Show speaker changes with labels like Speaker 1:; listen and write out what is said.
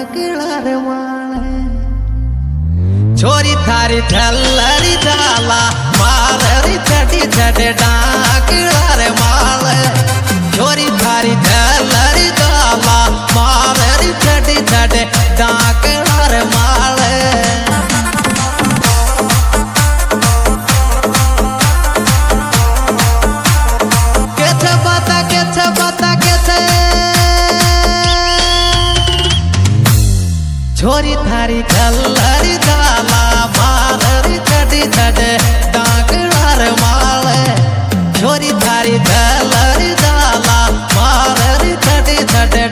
Speaker 1: डाकळार माळे छोरी थारी ठल्लरी झाला माररी छटी छटे डाकळार माळे छोरी थारी ठल्लरी झाला माररी छटी छटे डाकळार माळे छोरी थारी ठल्लरी झाला माररी छटी छटे डाकळार माळे छोरी थारी ठल्लरी झाला माररी छटी छटे